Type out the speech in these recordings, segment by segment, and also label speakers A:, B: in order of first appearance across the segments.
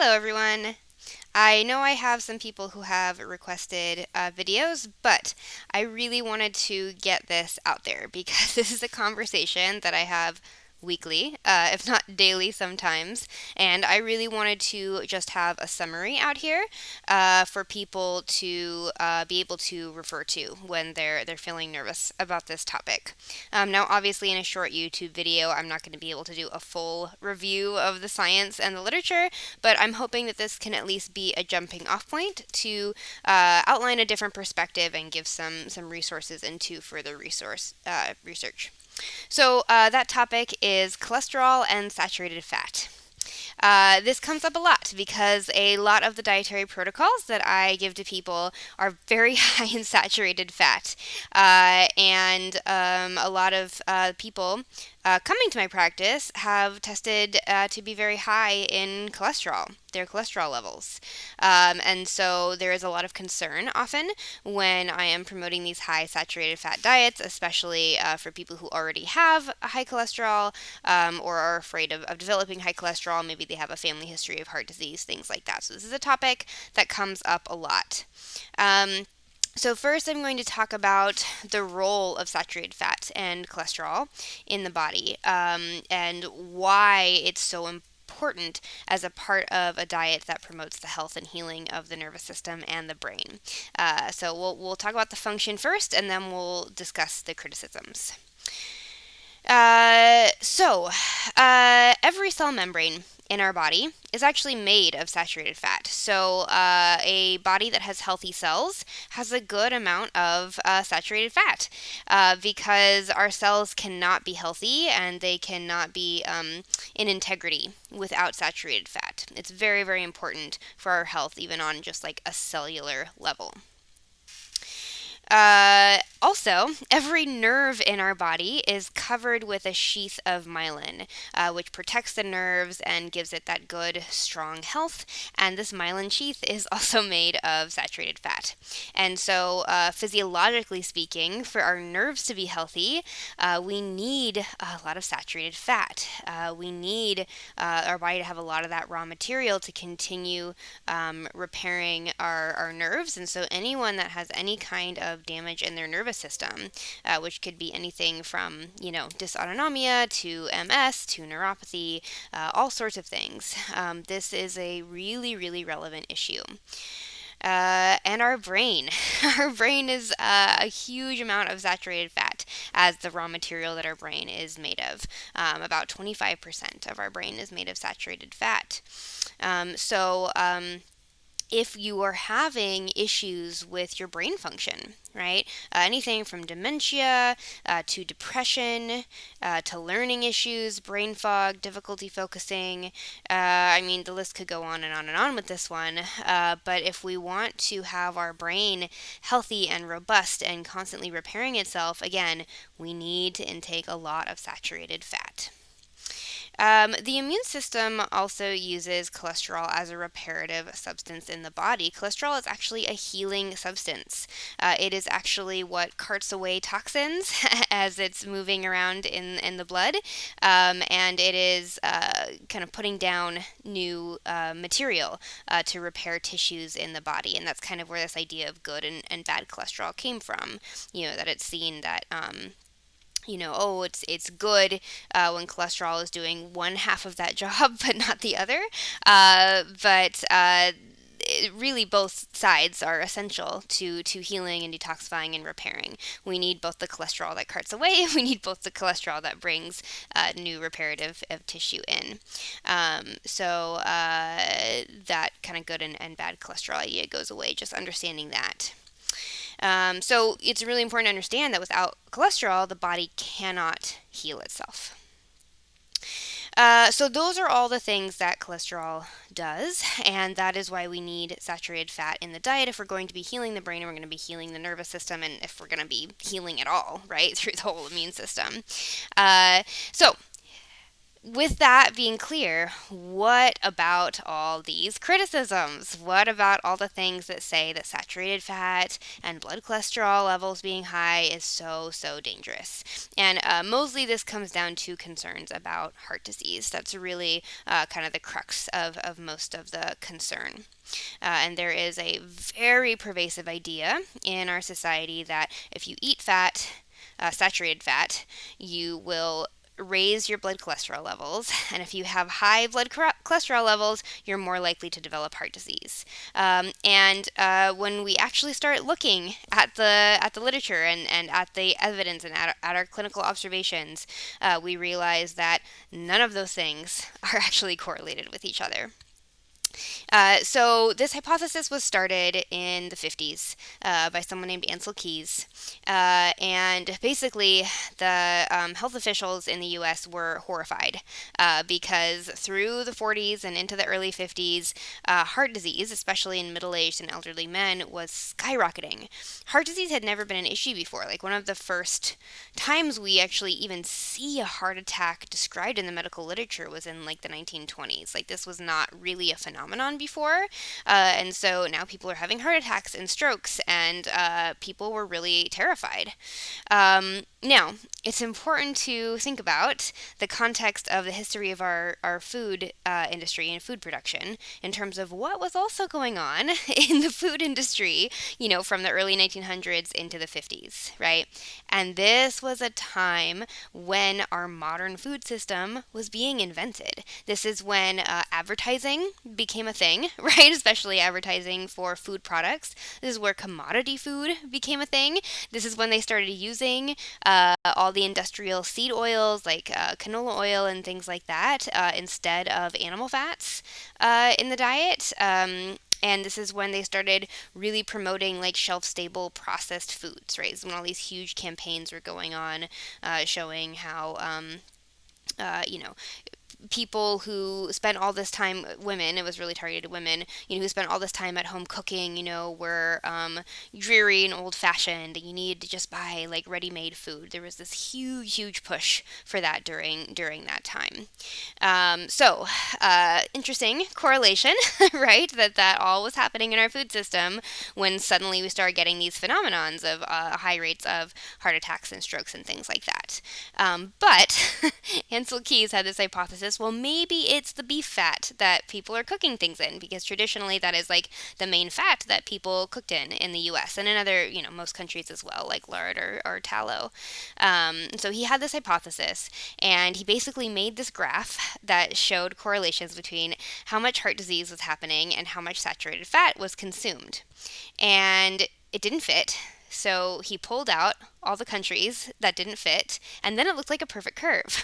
A: Hello, everyone. I know I have some people who have requested videos, but I really wanted to get this out there because this is a conversation that I have weekly, if not daily sometimes, and I really wanted to just have a summary out here for people to be able to refer to when they're feeling nervous about this topic. Now, obviously, in a short YouTube video, I'm not going to be able to do a full review of the science and the literature, but I'm hoping that this can at least be a jumping off point to outline a different perspective and give some resources into further research. So that topic is cholesterol and saturated fat. This comes up a lot because a lot of the dietary protocols that I give to people are very high in saturated fat. And a lot of people coming to my practice have tested to be very high in their cholesterol levels. And so there is a lot of concern often when I am promoting these high saturated fat diets, especially for people who already have a high cholesterol or are afraid of developing high cholesterol. Maybe they have a family history of heart disease, things like that. So this is a topic that comes up a lot. So first, I'm going to talk about the role of saturated fat and cholesterol in the body and why it's so important as a part of a diet that promotes the health and healing of the nervous system and the brain. So we'll talk about the function first, and then we'll discuss the criticisms. Every cell membrane in our body is actually made of saturated fat. So, a body that has healthy cells has a good amount of saturated fat because our cells cannot be healthy and they cannot be in integrity without saturated fat. It's very, very important for our health, even on just like a cellular level. Also, every nerve in our body is covered with a sheath of myelin, which protects the nerves and gives it that good, strong health. And this myelin sheath is also made of saturated fat. And so, physiologically speaking, for our nerves to be healthy, we need a lot of saturated fat. We need our body to have a lot of that raw material to continue repairing our nerves. And so, anyone that has any kind of damage in their nervous system, which could be anything from, dysautonomia to MS to neuropathy, all sorts of things. This is a really, really relevant issue. And our brain. Our brain is a huge amount of saturated fat as the raw material that our brain is made of. About 25% of our brain is made of saturated fat. If you are having issues with your brain function, right? Anything from dementia to depression to learning issues, brain fog, difficulty focusing. The list could go on and on and on with this one. But if we want to have our brain healthy and robust and constantly repairing itself, again, we need to intake a lot of saturated fat. The immune system also uses cholesterol as a reparative substance in the body. Cholesterol is actually a healing substance. It is actually what carts away toxins as it's moving around in the blood, and it is kind of putting down new material to repair tissues in the body. And that's kind of where this idea of good and bad cholesterol came from. That it's seen that it's good when cholesterol is doing one half of that job, but not the other. Really, both sides are essential to healing and detoxifying and repairing. We need both the cholesterol that carts away, we need both the cholesterol that brings new reparative of tissue in. That kind of good and bad cholesterol idea goes away, just understanding that. So it's really important to understand that without cholesterol, the body cannot heal itself. So those are all the things that cholesterol does, and that is why we need saturated fat in the diet if we're going to be healing the brain and we're going to be healing the nervous system, and if we're going to be healing at all, right, through the whole immune system. So with that being clear, what about all these criticisms? What about all the things that say that saturated fat and blood cholesterol levels being high is so dangerous? And mostly this comes down to concerns about heart disease. That's really kind of the crux of most of the concern. And there is a very pervasive idea in our society that if you eat fat, saturated fat, you will raise your blood cholesterol levels, and if you have high blood cholesterol levels, you're more likely to develop heart disease. And when we actually start looking at the literature and at the evidence and at our clinical observations, we realize that none of those things are actually correlated with each other. So this hypothesis was started in the 50s by someone named Ansel Keys. And basically, the health officials in the U.S. were horrified because through the 40s and into the early 50s, heart disease, especially in middle-aged and elderly men, was skyrocketing. Heart disease had never been an issue before. Like one of the first times we actually even see a heart attack described in the medical literature was in like the 1920s. Like this was not really a phenomenon before. And so now people are having heart attacks and strokes, and people were really terrified. Now, it's important to think about the context of the history of our food industry and food production in terms of what was also going on in the food industry, from the early 1900s into the 50s, right? And this was a time when our modern food system was being invented. This is when advertising became a thing, right? Especially advertising for food products. This is where commodity food became a thing. This is when they started using all the industrial seed oils like canola oil and things like that instead of animal fats in the diet. And this is when they started really promoting like shelf-stable processed foods, right? When all these huge campaigns were going on showing how, you know, people who spent all this time, women, it was really targeted women, who spent all this time at home cooking, were dreary and old fashioned. You needed to just buy like ready-made food. There was this huge push for that during that time. So interesting correlation, right? That all was happening in our food system when suddenly we started getting these phenomenons of high rates of heart attacks and strokes and things like that. But Ansel Keys had this hypothesis, well, maybe it's the beef fat that people are cooking things in, because traditionally that is like the main fat that people cooked in the U.S. and in other, most countries as well, like lard or tallow. So he had this hypothesis, and he basically made this graph that showed correlations between how much heart disease was happening and how much saturated fat was consumed. And it didn't fit. So he pulled out all the countries that didn't fit, and then it looked like a perfect curve.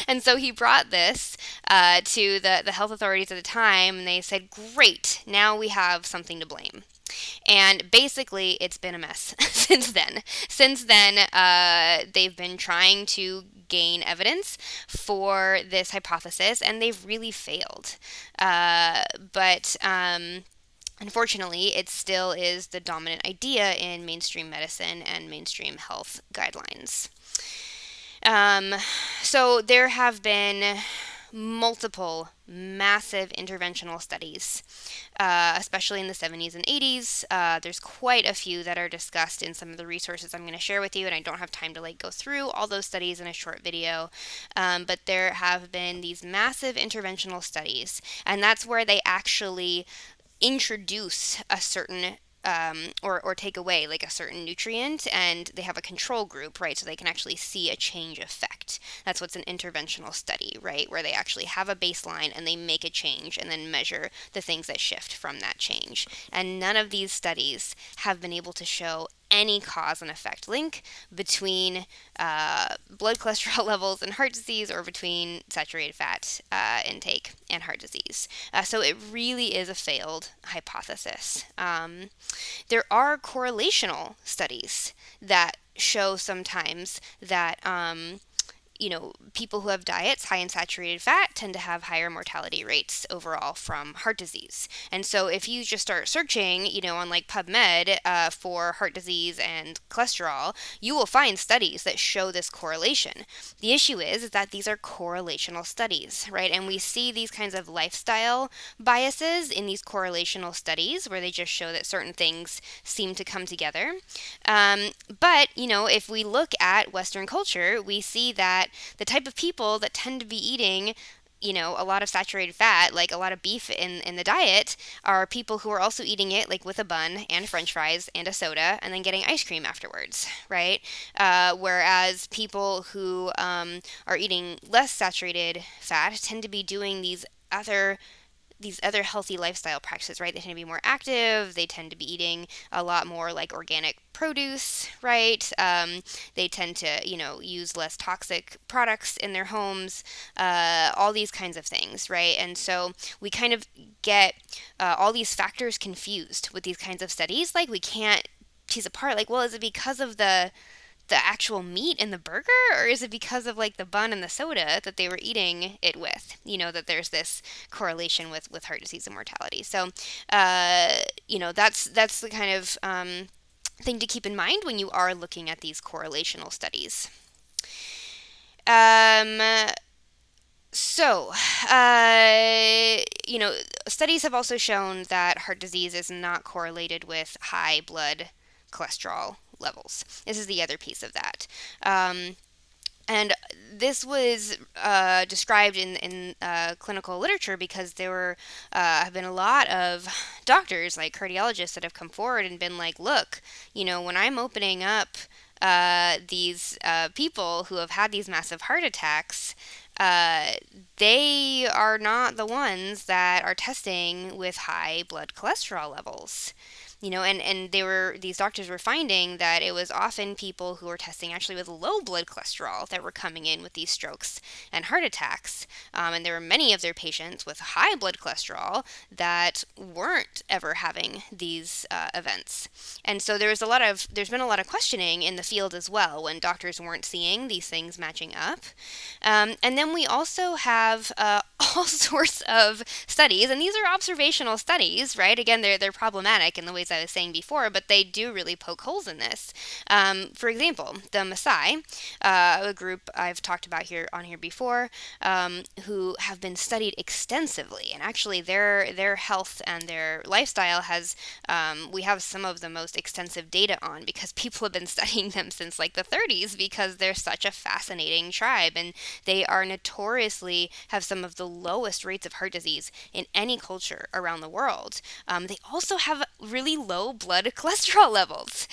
A: And so he brought this to the health authorities at the time, and they said, great, now we have something to blame. And basically, it's been a mess since then. Since then, they've been trying to gain evidence for this hypothesis, and they've really failed. But unfortunately, it still is the dominant idea in mainstream medicine and mainstream health guidelines. So there have been multiple massive interventional studies, especially in the 70s and 80s. There's quite a few that are discussed in some of the resources I'm going to share with you, and I don't have time to go through all those studies in a short video. But there have been these massive interventional studies, and that's where they actually introduce a certain or take away like a certain nutrient, and they have a control group, right? So they can actually see a change effect. That's what's an interventional study, right? Where they actually have a baseline and they make a change and then measure the things that shift from that change. And none of these studies have been able to show any cause and effect link between blood cholesterol levels and heart disease, or between saturated fat intake and heart disease. So it really is a failed hypothesis. There are correlational studies that show sometimes that people who have diets high in saturated fat tend to have higher mortality rates overall from heart disease. And so if you just start searching, on like PubMed for heart disease and cholesterol, you will find studies that show this correlation. The issue is that these are correlational studies, right? And we see these kinds of lifestyle biases in these correlational studies where they just show that certain things seem to come together. But, if we look at Western culture, we see that the type of people that tend to be eating a lot of saturated fat, like a lot of beef in the diet, are people who are also eating it like with a bun and french fries and a soda and then getting ice cream afterwards, right? Whereas people who are eating less saturated fat tend to be doing these other healthy lifestyle practices, right? They tend to be more active. They tend to be eating a lot more like organic produce, right? They tend to, use less toxic products in their homes, all these kinds of things, right? And so we kind of get all these factors confused with these kinds of studies. Like we can't tease apart, like, well, is it because of the actual meat in the burger, or is it because of like the bun and the soda that they were eating it with, that there's this correlation with heart disease and mortality. So that's the kind of thing to keep in mind when you are looking at these correlational studies. um, so, studies have also shown that heart disease is not correlated with high blood cholesterol levels. This is the other piece of that. And this was described in clinical literature because there have been a lot of doctors, like cardiologists, that have come forward and been like, look, when I'm opening up these people who have had these massive heart attacks, they are not the ones that are testing with high blood cholesterol levels. And these doctors were finding that it was often people who were testing actually with low blood cholesterol that were coming in with these strokes and heart attacks. And there were many of their patients with high blood cholesterol that weren't ever having these events. And so there's been a lot of questioning in the field as well when doctors weren't seeing these things matching up. And then we also have all sorts of studies, and these are observational studies, right? Again, they're problematic in the ways I was saying before, but they do really poke holes in this. For example, the Maasai, a group I've talked about here before, who have been studied extensively, and actually their health and their lifestyle we have some of the most extensive data on because people have been studying them since like the 30s because they're such a fascinating tribe, and they are notoriously have some of the lowest rates of heart disease in any culture around the world. They also have really low blood cholesterol levels,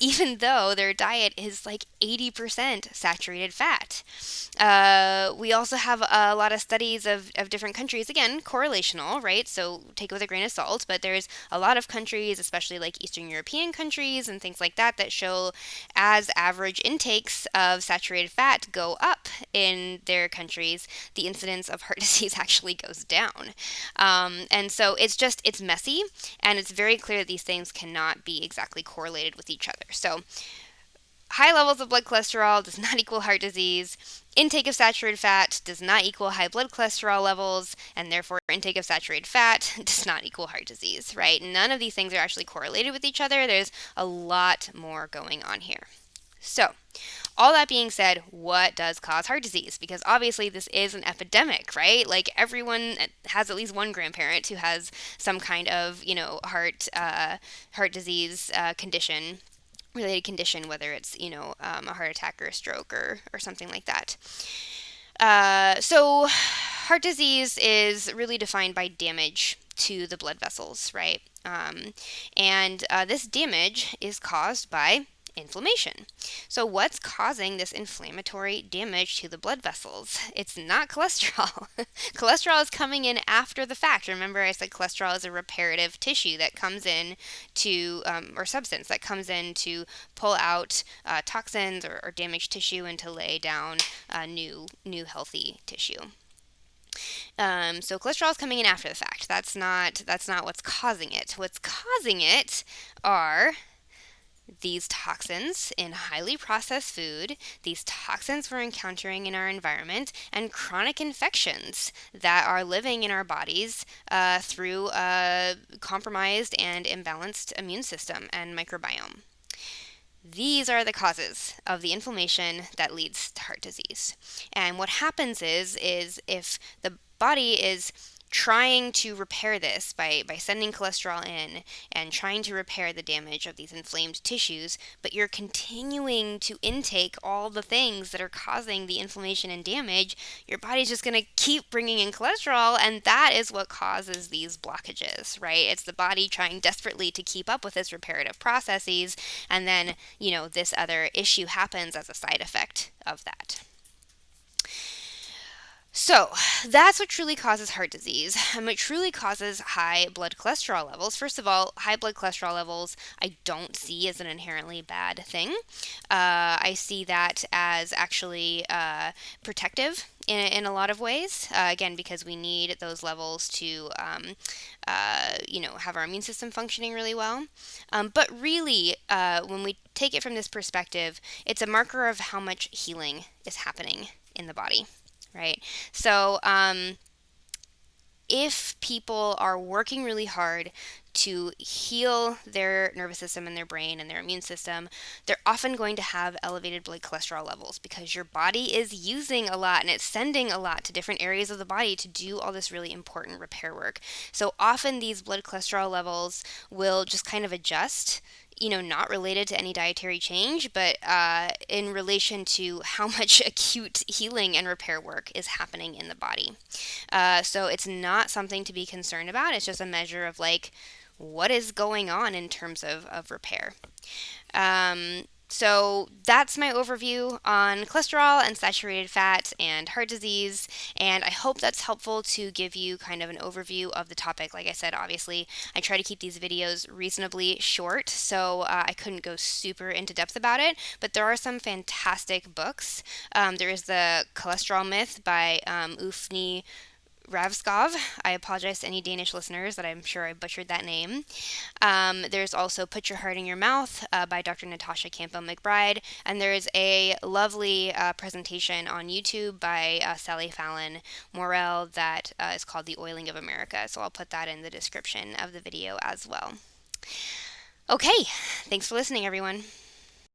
A: even though their diet is like 80% saturated fat. We also have a lot of studies of different countries, again, correlational, right? So take it with a grain of salt, but there's a lot of countries, especially like Eastern European countries and things like that show as average intakes of saturated fat go up in their countries, the incidence of heart disease actually goes down. And so it's messy, and it's very clear that these things cannot be exactly correlated with each other. So high levels of blood cholesterol does not equal heart disease. Intake of saturated fat does not equal high blood cholesterol levels, and therefore intake of saturated fat does not equal heart disease, right? None of these things are actually correlated with each other. There's a lot more going on here. So, all that being said, what does cause heart disease? Because obviously this is an epidemic, right? Like everyone has at least one grandparent who has some kind of, heart disease related condition, whether it's, a heart attack or a stroke or something like that. So heart disease is really defined by damage to the blood vessels, right? And this damage is caused by inflammation. So what's causing this inflammatory damage to the blood vessels? It's not cholesterol. Cholesterol is coming in after the fact. Remember I said cholesterol is a reparative tissue that comes in to, or substance that comes in to pull out toxins or damaged tissue and to lay down new healthy tissue. So cholesterol is coming in after the fact. That's not what's causing it. What's causing it are these toxins in highly processed food, these toxins we're encountering in our environment, and chronic infections that are living in our bodies through a compromised and imbalanced immune system and microbiome. These are the causes of the inflammation that leads to heart disease. And what happens is if the body is trying to repair this by sending cholesterol in and trying to repair the damage of these inflamed tissues, but you're continuing to intake all the things that are causing the inflammation and damage, your body's just going to keep bringing in cholesterol, and that is what causes these blockages, right? It's the body trying desperately to keep up with its reparative processes, and then, this other issue happens as a side effect of that. So, that's what truly causes heart disease, and what truly causes high blood cholesterol levels. First of all, high blood cholesterol levels I don't see as an inherently bad thing. I see that as actually protective in a lot of ways. Again, because we need those levels to, have our immune system functioning really well. But really, when we take it from this perspective, it's a marker of how much healing is happening in the body. Right. So, if people are working really hard to heal their nervous system and their brain and their immune system, they're often going to have elevated blood cholesterol levels because your body is using a lot and it's sending a lot to different areas of the body to do all this really important repair work. So often these blood cholesterol levels will just kind of adjust, not related to any dietary change, but in relation to how much acute healing and repair work is happening in the body. So it's not something to be concerned about. It's just a measure of what is going on in terms of repair. So that's my overview on cholesterol and saturated fat and heart disease, and I hope that's helpful to give you kind of an overview of the topic. Like I said, obviously, I try to keep these videos reasonably short, so I couldn't go super into depth about it, but there are some fantastic books. There is the Cholesterol Myth by Uffe Ravnskov. I apologize to any Danish listeners that I'm sure I butchered that name. There's also Put Your Heart in Your Mouth by Dr. Natasha Campbell McBride. And there's a lovely presentation on YouTube by Sally Fallon Morel that is called The Oiling of America. So I'll put that in the description of the video as well. Okay, thanks for listening, everyone.